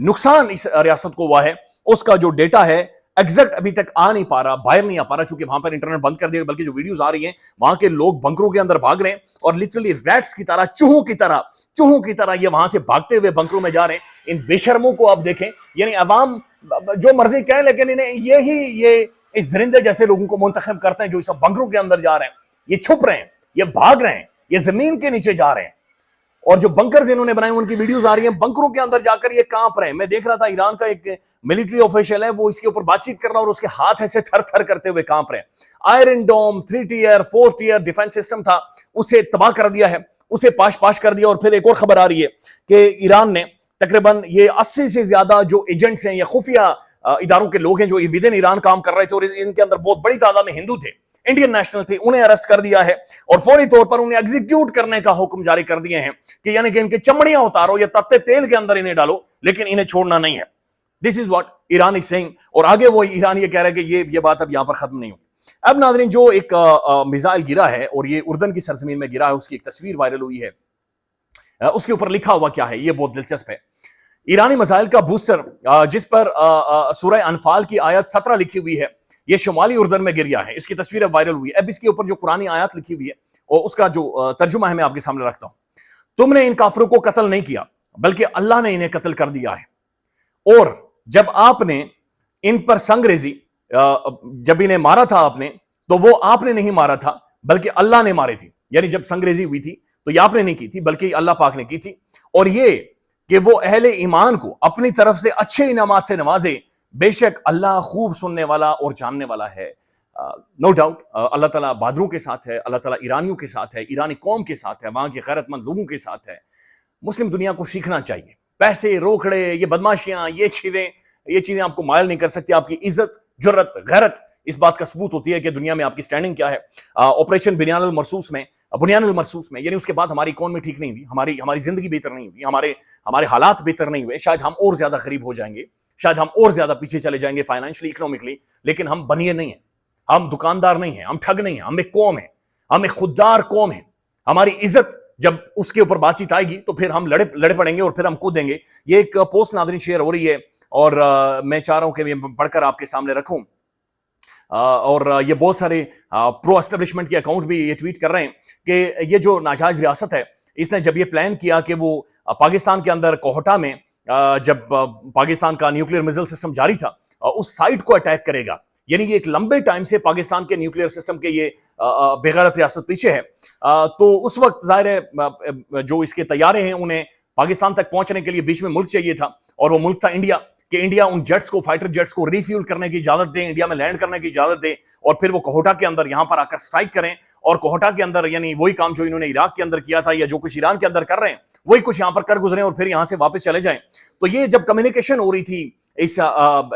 نقصان اس ریاست کو ہوا ہے اس کا جو ڈیٹا ہے ایگزیکٹ ابھی تک آ نہیں پا رہا, باہر نہیں آ پا رہا, چونکہ وہاں پر انٹرنیٹ بند کر دیا, بلکہ جو ویڈیوز آ رہی ہیں وہاں کے لوگ بنکروں کے اندر بھاگ رہے ہیں اور لٹرلی ریٹس کی طرح, چوہوں کی طرح یہ وہاں سے بھاگتے ہوئے بنکروں میں جا رہے ہیں. ان بے شرموں کو آپ دیکھیں, یعنی عوام جو مرضی کہیں لیکن انہیں یہ اس درندے جیسے لوگوں کو منتخب کرتے ہیں جو اس بنکروں کے اندر جا رہے ہیں, یہ چھپ رہے ہیں, یہ بھاگ رہے ہیں, یہ زمین کے نیچے جا رہے ہیں. اور جو بنکرز انہوں نے بنائے ان کی ویڈیوز آ رہی ہیں, بنکروں کے اندر جا کر یہ کانپ رہے ہیں. میں دیکھ رہا تھا ایران کا ایک ملٹری آفیشل ہے, وہ اس کے اوپر بات چیت کر رہا اور اس کے ہاتھ ایسے تھر تھر کرتے ہوئے کانپ رہے ہیں. Iron Dome 3 tier 4 tier defence system تھا, اسے تباہ کر دیا ہے, اسے پاش کر دیا. اور پھر ایک اور خبر آ رہی ہے کہ ایران نے تقریباً یہ 80 سے زیادہ جو ایجنٹس ہیں یا خفیہ اداروں کے لوگ ہیں جو ود ان ایران کام کر رہے تھے اور ان کے اندر بہت بڑی تعداد میں ہندو تھے, انڈین نیشنل تھے, انہیں اریسٹ کر دیا ہے اور فوری طور پر انہیں ایگزیکیوٹ کرنے کا حکم جاری کر دیے ہیں کہ یعنی کہ ان کے چمڑیاں اتارو یا تتے تیل کے اندر انہیں ڈالو لیکن انہیں چھوڑنا نہیں ہے. This is what Iran is saying. اور آگے وہ ایران یہ کہہ رہا ہے کہ یہ بات اب یہاں پر ختم نہیں ہوگی. اب ناظرین جو ایک میزائل گرا ہے اور یہ اردن کی سرزمین میں گرا ہے, اس کی ایک تصویر وائرل ہوئی ہے, اس کے اوپر لکھا ہوا کیا ہے یہ بہت دلچسپ ہے. ایرانی میزائل کا بوسٹر جس پر سورہ انفال کی آیت 17 لکھی ہوئی ہے, یہ شمالی اردن میں گر گیا ہے. اس کی تصویر وائرل ہوئی ہے. اب اس کے اوپر جو قرآنی آیات لکھی ہوئی ہے اور اس کا جو ترجمہ ہے میں آپ کے سامنے رکھتا ہوں. تم نے ان کافروں کو قتل نہیں کیا بلکہ اللہ نے انہیں قتل کر دیا ہے, اور جب آپ نے ان پر سنگریزی جب انہیں مارا تھا آپ نے تو وہ آپ نے نہیں مارا تھا بلکہ اللہ نے مارے تھی. یعنی جب سنگریزی ہوئی تھی تو یہ آپ نے نہیں کی تھی بلکہ اللہ پاک نے کی تھی. اور یہ کہ وہ اہل ایمان کو اپنی طرف سے اچھے انعامات سے نوازے, بے شک اللہ خوب سننے والا اور جاننے والا ہے. نو ڈاؤٹ اللہ تعالیٰ بہادروں کے ساتھ ہے, اللہ تعالیٰ ایرانیوں کے ساتھ ہے, ایرانی قوم کے ساتھ ہے, وہاں کے غیرت مند لوگوں کے ساتھ ہے. مسلم دنیا کو سیکھنا چاہیے. پیسے, روکڑے, یہ بدماشیاں, یہ چیزیں آپ کو مائل نہیں کر سکتی. آپ کی عزت, جرت, غیرت اس بات کا ثبوت ہوتی ہے کہ دنیا میں آپ کی سٹینڈنگ کیا ہے. آپریشن بنیان المرصوص میں یعنی اس کے بعد ہماری اکانومی ٹھیک نہیں ہوئی, ہماری زندگی بہتر نہیں ہوئی, ہمارے حالات بہتر نہیں ہوئے. شاید ہم اور زیادہ غریب ہو جائیں گے, شاید ہم اور زیادہ پیچھے چلے جائیں گے فائنینشلی, اکنامکلی, لیکن ہم بنیے نہیں ہیں, ہم دکاندار نہیں ہیں, ہم ٹھگ نہیں ہیں, ہم ایک قوم ہیں, ہم ایک خوددار قوم ہیں. ہماری عزت جب اس کے اوپر بات چیت آئے گی تو پھر ہم لڑے پڑیں گے اور پھر ہم کودیں گے. یہ ایک پوسٹ ناظرین شیئر ہو رہی ہے اور میں چاہ رہا ہوں کہ میں پڑھ کر آپ کے سامنے رکھوں. اور یہ بہت سارے پرو اسٹیبلشمنٹ کے اکاؤنٹ بھی یہ ٹویٹ کر رہے ہیں کہ یہ جو ناجائز ریاست ہے, اس نے جب یہ پلان کیا کہ وہ پاکستان کے اندر کوہٹا میں جب پاکستان کا نیوکلیئر میزائل سسٹم جاری تھا اس سائٹ کو اٹیک کرے گا, یعنی یہ ایک لمبے ٹائم سے پاکستان کے نیوکلیئر سسٹم کے یہ بغیرت ریاست پیچھے ہے. تو اس وقت ظاہر ہے جو اس کے طیارے ہیں انہیں پاکستان تک پہنچنے کے لیے بیچ میں ملک چاہیے تھا, اور وہ ملک تھا انڈیا, کہ انڈیا ان جیٹس کو, فائٹر جیٹس کو ریفیول کرنے کی اجازت دے, انڈیا میں لینڈ کرنے کی اجازت دے, اور پھر وہ کوہٹا کے اندر یہاں پر آ کر سٹرائک کریں. اور کوہٹا کے اندر یعنی وہی کام جو انہوں نے عراق کے اندر کیا تھا یا جو کچھ ایران کے اندر کر رہے ہیں وہی کچھ یہاں پر کر گزریں اور پھر یہاں سے واپس چلے جائیں. تو یہ جب کمیونیکیشن ہو رہی تھی اس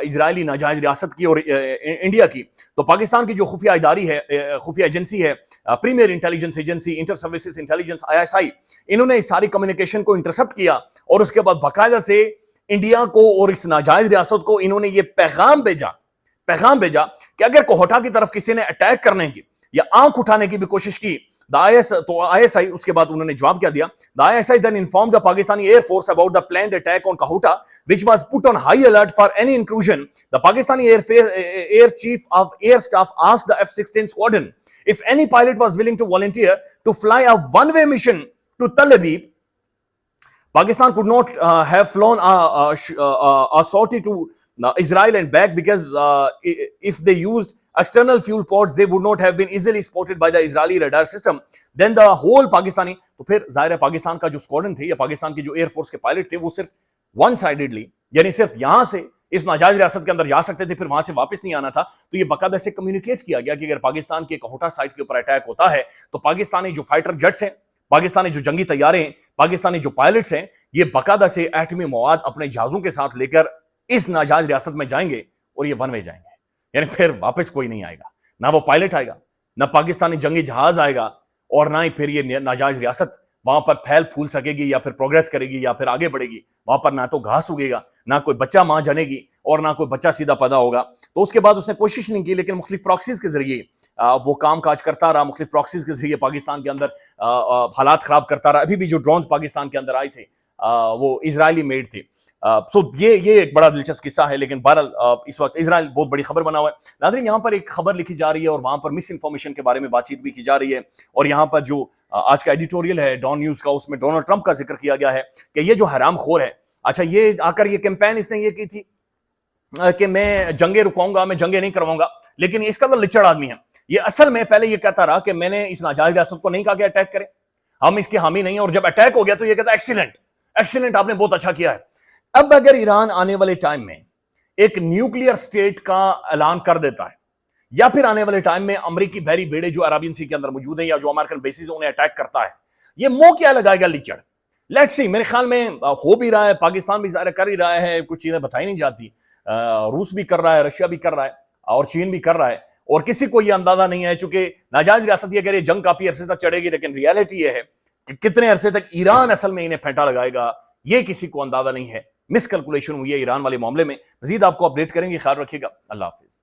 اسرائیلی ناجائز ریاست کی اور انڈیا کی, تو پاکستان کی جو خفیہ اداری ہے, خفیہ ایجنسی ہے, premier intelligence agency, inter services intelligence ISI, انہوں نے اس ساری کمیونیکیشن کو انٹرسپٹ کیا اور اس کے بعد باقاعدہ سے انڈیا کو اور اس ناجائز ریاست کو انہوں نے یہ پیغام بھیجا کہ اگر کوہٹا کی طرف کسی نے اٹیک کرنے کی یا آنکھ اٹھانے کی بھی کوشش کی تو ISI اس کے بعد انہوں نے جواب کیا دیا. The ISI then informed the Pakistani Air Force about the planned attack on Kahota, which was put on high alert for any intrusion. The Pakistani Air Chief of Air Staff asked the F-16 squadron if any pilot was willing to volunteer to fly a one-way mission to Tel Aviv. Pakistan could not have flown a sortie to Israel and back because if they used external fuel pods they would not have been easily spotted by the Israeli radar system. Then the whole Pakistani, تو پھر ظاہر ہے پاکستان کا جو squadron تھی یا پاکستان کی جو ایئر فورس کے پائلٹ تھے وہ صرف ون سائیڈڈلی یعنی صرف یہاں سے اس ناجائز ریاست کے اندر جا سکتے تھے, پھر وہاں سے واپس نہیں آنا تھا. تو یہ باقاعدہ سے کمیونیکیٹ کیا گیا کہ اگر پاکستان کے کوہٹا سائٹ کے اوپر اٹیک ہوتا ہے تو پاکستانی جو فائٹر جیٹس ہیں, پاکستانی جو جنگی طیارے ہیں, پاکستانی جو پائلٹس ہیں, یہ باقاعدہ سے ایٹمی مواد اپنے جہازوں کے ساتھ لے کر اس ناجائز ریاست میں جائیں گے اور یہ ون وے جائیں گے. یعنی پھر واپس کوئی نہیں آئے گا, نہ وہ پائلٹ آئے گا, نہ پاکستانی جنگی جہاز آئے گا, اور نہ ہی پھر یہ ناجائز ریاست وہاں پر پھیل پھول سکے گی یا پھر پروگریس کرے گی یا پھر آگے بڑھے گی. وہاں پر نہ تو گھاس اگے گا, نہ کوئی بچہ ماں جنے گی, اور نہ کوئی بچہ سیدھا پیدا ہوگا. تو اس کے بعد اس نے کوشش نہیں کی, لیکن مختلف پراکسیز کے ذریعے وہ کام کاج کرتا رہا, مختلف پراکسیز کے ذریعے پاکستان کے اندر حالات خراب کرتا رہا. ابھی بھی جو ڈرونز پاکستان کے اندر آئے تھے وہ اسرائیلی میڈ تھے. سو یہ ایک بڑا دلچسپ قصہ ہے. لیکن بہرحال اس وقت اسرائیل بہت بڑی خبر بنا ہوا ہے. ناظرین یہاں پر ایک خبر لکھی جا رہی ہے اور وہاں پر مس انفارمیشن کے بارے میں بات چیت بھی کی جا رہی ہے. اور یہاں پر جو آج کا ایڈیٹوریل ہے ڈان نیوز کا, اس میں ڈونلڈ ٹرمپ کا ذکر کیا گیا ہے کہ یہ جو حرام خور ہے, اچھا یہ آ کر یہ کیمپین اس نے یہ کی تھی کہ میں جنگیں رکاؤں گا, میں جنگیں نہیں کرواؤں گا, لیکن اس کا تو لچڑ آدمی ہے. یہ اصل میں پہلے یہ کہتا رہا کہ میں نے اس ناجائز ریاست کو نہیں کہا کہ اٹیک کریں, ہم اس کے حامی نہیں ہیں, اور جب اٹیک ہو گیا تو یہ کہتا ایکسیلنٹ ایکسیلنٹ, آپ نے بہت اچھا کیا ہے. اب اگر ایران آنے والے ٹائم میں ایک نیوکلیئر سٹیٹ کا اعلان کر دیتا ہے, یا پھر آنے والے ٹائم میں امریکی بحری بیڑے جو عربین سی کے اندر موجود ہیں یا جو امریکن بیسز انہیں اٹیک کرتا ہے, یہ منہ کیا لگائے گا لچڑ. لیٹس سی, میرے خیال میں ہو بھی رہا ہے, پاکستان بھی ظاہر کر ہی رہا ہے, کچھ چیزیں بتائی نہیں جاتی, روس بھی کر رہا ہے, رشیا بھی کر رہا ہے, اور چین بھی کر رہا ہے, اور کسی کو یہ اندازہ نہیں ہے, چونکہ ناجائز ریاست یہ کہہ رہی ہے جنگ کافی عرصے تک چڑھے گی, لیکن ریالٹی یہ ہے کہ کتنے عرصے تک ایران اصل میں انہیں پھینٹا لگائے گا یہ کسی کو اندازہ نہیں ہے. مس کیلکولیشن ہوئی ہے ایران والے معاملے میں. مزید آپ کو اپڈیٹ کریں گے, خیال رکھیے گا, اللہ حافظ.